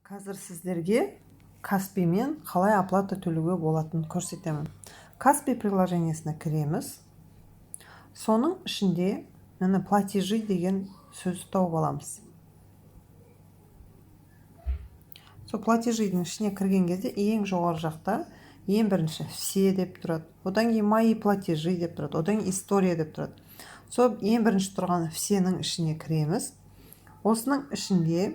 Қазір сіздерге Каспи мен қалай оплата төлеуге болатынын көрсетемін. Каспи приложениесіне кіреміз. Соның ішінде міне платежи деген сөзді тауып аламыз. Сол платежидің ішіне кірген кезде ең жоғары жақта ең бірінші все деп тұрады. Одан кейін мои платежи деп тұрады. Одан кейін история деп тұрады. Сол ең бірінші тұрған всенің ішіне кіреміз. Осының ішінде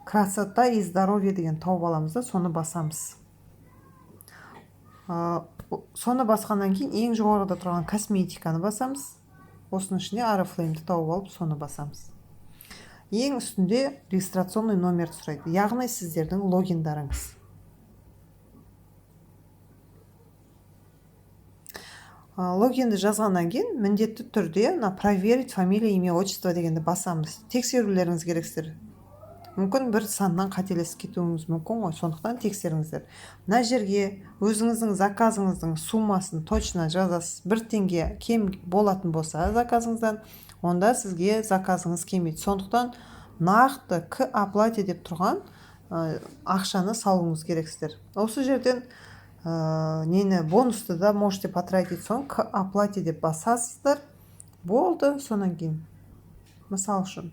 красота и здоровье деген тауып аламыз да, соны басамыз. Соны басқаннан кейін ең жоғарыда тұрған косметиканы басамыз. Осының ішінде Oriflame-ді тауып алып, соны басамыз. Ең үстінде регистрационный номерді сұрайды, яғни сіздердің логиндарыңыз. Логинді жазғаннан кейін міндетті түрде проверить фамилия, имя, отчество дегенді басамыз. Тексерулеріңіз керексіздер. Мүмкін бір саннан қателесіп кетуіңіз мүмкін ғой, сондықтан тексеріңіздер. Мына жерге өзіңіздің заказыңыздың суммасын точно жазасыз. 1 теңге кем болатын болса заказыңыздан, онда сізге заказыңыз келмейді. Сондықтан нақты к оплате деп тұрған ақшаны салуыңыз керексіздер. Осы жерден бонусты да можете потратить, соң к оплате деп басасыздар. Болды, сонан кейін. Мысал үшін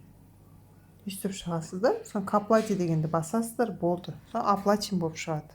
өйстіп шығасыздар, соң к оплате дегенді басасыздар, болды. Оплачен болып шығады.